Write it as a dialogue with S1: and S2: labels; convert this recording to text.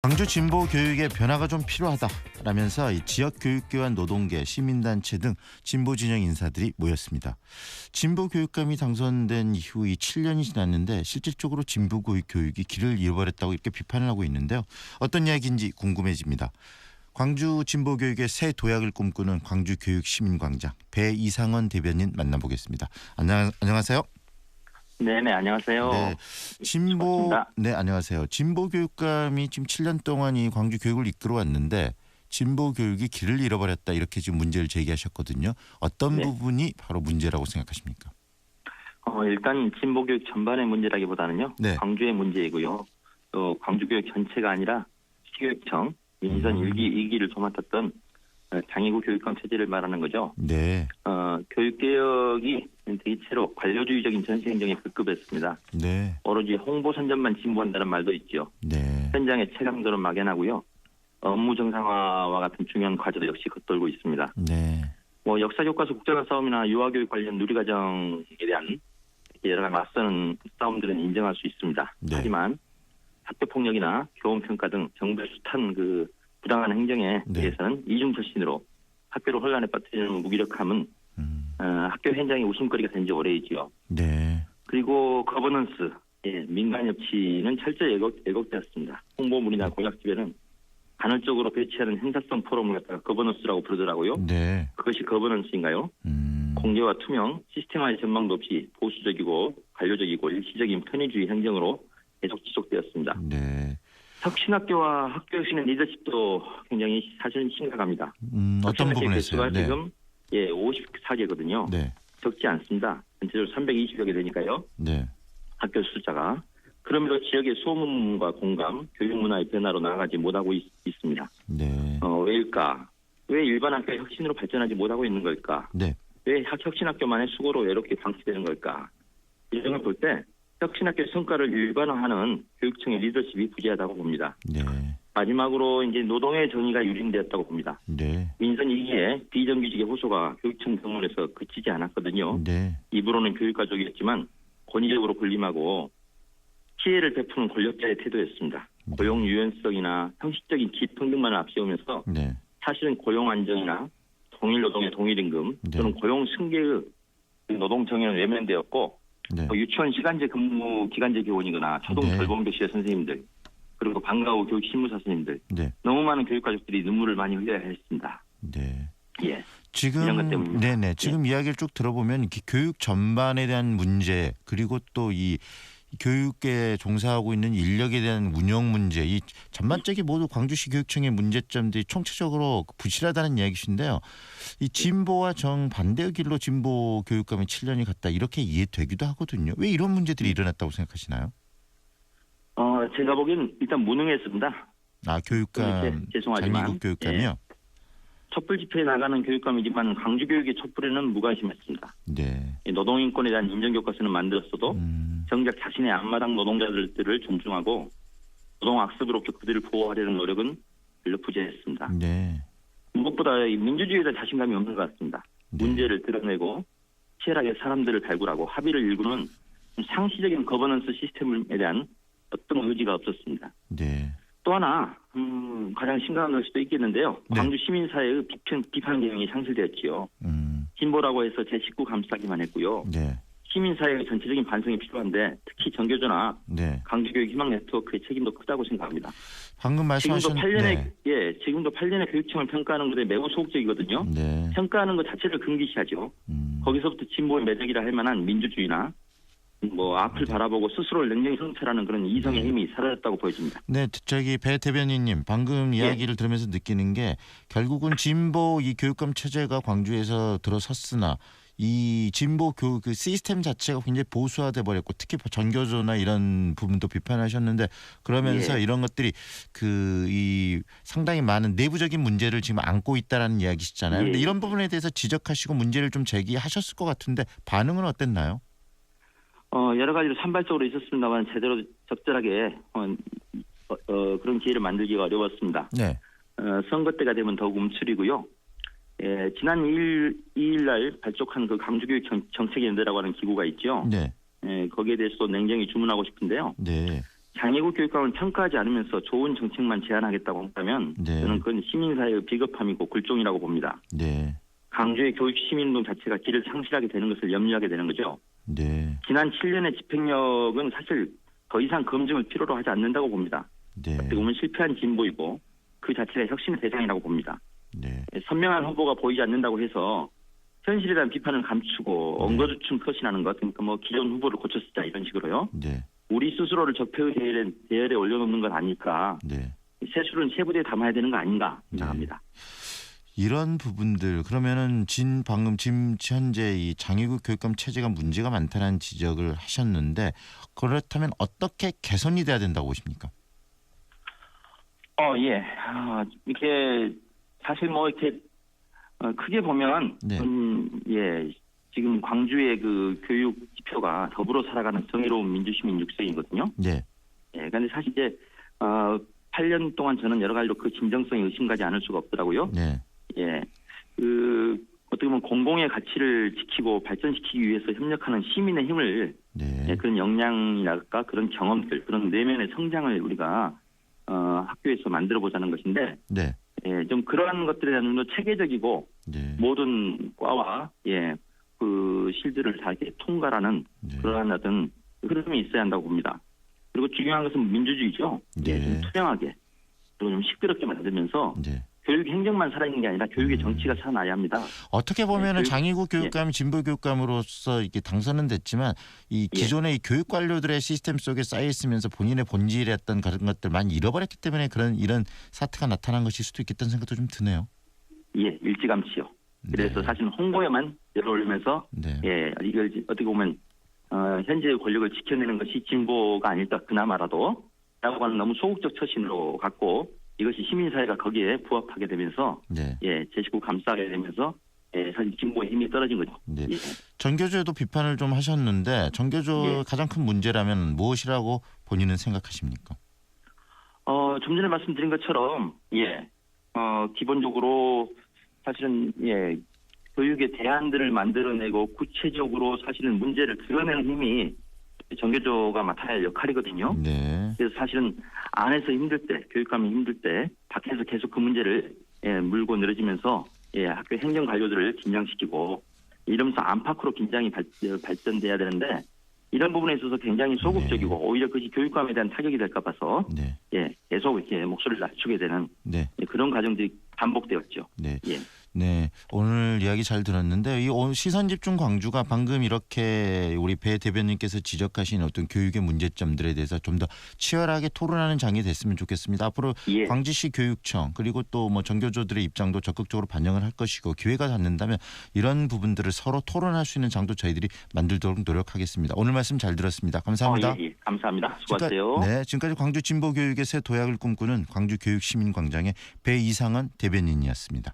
S1: 광주 진보 교육에 변화가 좀 필요하다라면서 이 지역 교육계와 노동계, 시민단체 등 진보 진영 인사들이 모였습니다. 진보 교육감이 당선된 이후 이 7년이 지났는데 실질적으로 진보 교육이 길을 잃어버렸다고 이렇게 비판을 하고 있는데요. 어떤 이야기인지 궁금해집니다. 광주 진보 교육의 새 도약을 꿈꾸는 광주 교육 시민광장 배이상원 대변인 만나보겠습니다. 안녕하세요.
S2: 네네, 안녕하세요.
S1: 네, 안녕하세요. 진보 교육감이 지금 7년 동안 이 광주 교육을 이끌어 왔는데 진보 교육이 길을 잃어버렸다 이렇게 지금 문제를 제기하셨거든요. 어떤 부분이 바로 문제라고 생각하십니까?
S2: 일단 진보 교육 전반의 문제라기보다는요.
S1: 네.
S2: 광주의 문제이고요. 또 광주 교육 전체가 아니라 시교육청 민선 1기를 도맡았던 장애국 교육감 체제를 말하는 거죠.
S1: 네.
S2: 교육개혁이 대체로 관료주의적인 전시행정에 급급했습니다.
S1: 네.
S2: 오로지 홍보 선전만 진보한다는 말도 있죠.
S1: 네.
S2: 현장의 체감도는 막연하고요. 업무 정상화와 같은 중요한 과제도 역시 겉돌고 있습니다.
S1: 네.
S2: 역사 교과서 국제화 싸움이나 유아교육 관련 누리과정에 대한 여러 가지 맞서는 싸움들은 인정할 수 있습니다.
S1: 네.
S2: 하지만 학교 폭력이나 교원 평가 등 정부의 숱한 부당한 행정에 대해서는 이중절신으로 학교를 혼란에 빠뜨리는 무기력함은 학교 현장의 웃음거리가 된 지 오래이지요.
S1: 네.
S2: 그리고 거버넌스, 민간 협치는 철저히 왜곡되었습니다. 홍보물이나 공약집에는 간헐적으로 배치하는 행사성 포럼을 갖다가 거버넌스라고 부르더라고요.
S1: 네.
S2: 그것이 거버넌스인가요? 공개와 투명, 시스템화의 전망도 없이 보수적이고 관료적이고 일시적인 편의주의 행정으로 계속 지속되었습니다.
S1: 네.
S2: 혁신학교와 학교혁신의 리더십도 굉장히 사실은 심각합니다.
S1: 어떤 부분에서요?
S2: 네. 지금 54개거든요.
S1: 네.
S2: 적지 않습니다. 전체적으로 320여 개 되니까요.
S1: 네.
S2: 학교 숫자가. 그럼에도 지역의 소문과 공감, 교육 문화의 변화로 나아가지 못하고 있습니다.
S1: 네.
S2: 왜일까? 왜 일반 학교의 혁신으로 발전하지 못하고 있는 걸까?
S1: 네.
S2: 왜 혁신학교만의 수고로 외롭게 방치되는 걸까? 이런 걸 볼 때 혁신학교 성과를 일반화하는 교육청의 리더십이 부재하다고 봅니다.
S1: 네.
S2: 마지막으로 이제 노동의 정의가 유린되었다고 봅니다.
S1: 네.
S2: 민선 2기에 비정규직의 호소가 교육청 병원에서 그치지 않았거든요.
S1: 네.
S2: 입으로는 교육가족이었지만 권위적으로 군림하고 피해를 베푸는 권력자의 태도였습니다. 고용 유연성이나 형식적인 기평등만을 앞세우면서
S1: 네.
S2: 사실은 고용 안정이나 동일 노동의 동일 임금 또는 고용 승계의 노동 정의는 외면되었고
S1: 네.
S2: 유치원 시간제 근무 기간제 교원이거나 초등 돌봄교실의 선생님들 그리고 방과 후 교육 실무사 선생님들
S1: 네.
S2: 너무 많은 교육가족들이 눈물을 많이 흘려야 했습니다.
S1: 네.
S2: 예.
S1: 지금
S2: 이런 것 때문입니다.
S1: 네네. 지금 이야기를 쭉 들어보면 교육 전반에 대한 문제 그리고 또 이 교육계에 종사하고 있는 인력에 대한 운영 문제 이 전반적인 모두 광주시 교육청의 문제점들이 총체적으로 부실하다는 이야기신데요. 이 진보와 정반대의 길로 진보 교육감이 7년이 갔다 이렇게 이해되기도 하거든요. 왜 이런 문제들이 일어났다고 생각하시나요?
S2: 제가 보기엔 일단 무능했습니다.
S1: 교육감,
S2: 죄송하지만
S1: 장미국 교육감이요?
S2: 촛불 집회에 나가는 교육감이지만 광주 교육의 촛불에는 무관심했습니다.
S1: 네.
S2: 노동인권에 대한 인정교과서는 만들었어도 정작 자신의 앞마당 노동자들을 존중하고 노동악습으로 그들을 보호하려는 노력은 별로 부재했습니다.
S1: 네.
S2: 무엇보다 민주주의에 대한 자신감이 없는 것 같습니다.
S1: 네.
S2: 문제를 드러내고 치열하게 사람들을 발굴하고 합의를 일구는 상시적인 거버넌스 시스템에 대한 어떤 의지가 없었습니다.
S1: 네.
S2: 또 하나 가장 심각한 걸 수도 있겠는데요.
S1: 네.
S2: 광주 시민사회의 비판 경향이 상실되었지요. 진보라고 해서 제 식구 감싸기만 했고요.
S1: 네.
S2: 시민사회의 전체적인 반성이 필요한데 특히 정교조나
S1: 네.
S2: 광주교육 희망 네트워크의 책임도 크다고 생각합니다.
S1: 방금 말씀하신
S2: 지금도 8년의 교육청을 평가하는 것에 매우 소극적이거든요.
S1: 네.
S2: 평가하는 것 자체를 금기시하죠. 거기서부터 진보의 매력이라 할 만한 민주주의나 앞을 바라보고 스스로를 냉정히 성찰하는 그런 이성의 힘이 사라졌다고 보여집니다.
S1: 네, 배 대변인님 방금 이야기를 들으면서 느끼는 게 결국은 진보 이 교육감 체제가 광주에서 들어섰으나 이 진보 교육 그 시스템 자체가 굉장히 보수화돼 버렸고 특히 전교조나 이런 부분도 비판하셨는데 그러면서 이런 것들이 이 상당히 많은 내부적인 문제를 지금 안고 있다라는 이야기시잖아요. 근데 이런 부분에 대해서 지적하시고 문제를 좀 제기하셨을 것 같은데 반응은 어땠나요?
S2: 여러 가지로 산발적으로 있었습니다만 제대로 적절하게 그런 기회를 만들기가 어려웠습니다.
S1: 네.
S2: 선거 때가 되면 더욱 움츠리고요. 지난 2일 날 발족한 그 강주교육 정책연대라고 하는 기구가 있죠.
S1: 네.
S2: 거기에 대해서도 냉정히 주문하고 싶은데요.
S1: 네.
S2: 장애국 교육감을 평가하지 않으면서 좋은 정책만 제안하겠다고 한다면
S1: 네.
S2: 저는 그건 시민사회의 비겁함이고 굴종이라고 봅니다.
S1: 네.
S2: 광주의 교육 시민운동 자체가 길을 상실하게 되는 것을 염려하게 되는 거죠.
S1: 네.
S2: 지난 7년의 집행력은 사실 더 이상 검증을 필요로 하지 않는다고 봅니다.
S1: 네.
S2: 어떻게 보면 실패한 진보이고 그 자체가 혁신의 대상이라고 봅니다.
S1: 네.
S2: 선명한 후보가 보이지 않는다고 해서 현실에 대한 비판을 감추고 엉거주춤 터신하는 것, 그러니까 뭐 기존 후보를 고쳤다 이런 식으로요.
S1: 네.
S2: 우리 스스로를 적폐의 대열에 올려놓는 것 아닐까.
S1: 네.
S2: 세술은 세부대에 담아야 되는 거 아닌가 생각합니다.
S1: 이런 부분들 그러면은 방금 현재 이 장애국 교육감 체제가 문제가 많다는 지적을 하셨는데 그렇다면 어떻게 개선이 돼야 된다고 보십니까?
S2: 예. 이렇게 사실 뭐 이렇게 크게 보면
S1: 네.
S2: 예. 지금 광주의 그 교육 지표가 더불어 살아가는 정의로운 민주시민 육성이거든요.
S1: 네.
S2: 예. 그런데 사실 이제 8년 동안 저는 여러 가지로 그 진정성이 의심가지 않을 수가 없더라고요.
S1: 네.
S2: 예. 어떻게 보면 공공의 가치를 지키고 발전시키기 위해서 협력하는 시민의 힘을
S1: 네.
S2: 그런 역량이랄까 그런 경험들 그런 내면의 성장을 우리가 학교에서 만들어 보자는 것인데
S1: 네.
S2: 좀 그러한 것들에 대한 좀 더 체계적이고
S1: 네.
S2: 모든 과와 그 실들을 다 이렇게 통과하는
S1: 네.
S2: 그러한 어떤 흐름이 있어야 한다고 봅니다. 그리고 중요한 것은 민주주의죠.
S1: 네.
S2: 좀 투명하게 그리고 좀 시끄럽게 만들면서
S1: 네.
S2: 교육 행정만 살아있는 게 아니라 교육의 정치가 살아나야 합니다.
S1: 어떻게 보면은
S2: 교육-
S1: 장애국 교육감이 진보 교육감으로서 이렇게 당선은 됐지만 이 기존의 이 교육 관료들의 시스템 속에 쌓여 있으면서 본인의 본질이었던 그런 것들 많이 잃어버렸기 때문에 이런 사태가 나타난 것일 수도 있겠다는 생각도 좀 드네요.
S2: 예, 일찌감치요. 그래서
S1: 네.
S2: 사실 홍보에만 열어올리면서
S1: 네.
S2: 이걸 어떻게 보면 현재의 권력을 지켜내는 것이 진보가 아닐까 그나마라도 라고 하는 너무 소극적 처신으로 갖고 이것이 시민사회가 거기에 부합하게 되면서
S1: 네.
S2: 제 식구 감싸게 되면서 사실 진보의 힘이 떨어진 거죠.
S1: 네.
S2: 예.
S1: 정교조에도 비판을 좀 하셨는데 정교조의
S2: 예.
S1: 가장 큰 문제라면 무엇이라고 본인은 생각하십니까?
S2: 좀 전에 말씀드린 것처럼 기본적으로 사실은 교육의 대안들을 만들어내고 구체적으로 사실은 문제를 드러내는 힘이 정교조가 맡아야 할 역할이거든요.
S1: 네.
S2: 그래서 사실은 안에서 힘들 때, 교육감이 힘들 때 밖에서 계속 그 문제를 물고 늘어지면서 학교 행정 관료들을 긴장시키고 이러면서 안팎으로 긴장이 발전돼야 되는데 이런 부분에 있어서 굉장히 소극적이고 오히려 그것이 교육감에 대한 타격이 될까 봐서
S1: 네.
S2: 계속 이렇게 목소리를 낮추게 되는
S1: 네.
S2: 그런 과정들이 반복되었죠.
S1: 네.
S2: 예.
S1: 네, 오늘 이야기 잘 들었는데 이 시선 집중 광주가 방금 이렇게 우리 배 대변인께서 지적하신 어떤 교육의 문제점들에 대해서 좀 더 치열하게 토론하는 장이 됐으면 좋겠습니다. 앞으로
S2: 예.
S1: 광주시 교육청 그리고 또 뭐 정교조들의 입장도 적극적으로 반영을 할 것이고 기회가 닿는다면 이런 부분들을 서로 토론할 수 있는 장도 저희들이 만들도록 노력하겠습니다. 오늘 말씀 잘 들었습니다. 감사합니다.
S2: 예. 감사합니다. 수고하세요.
S1: 지금까지 광주 진보 교육의 새 도약을 꿈꾸는 광주 교육시민광장의 배 이상은 대변인이었습니다.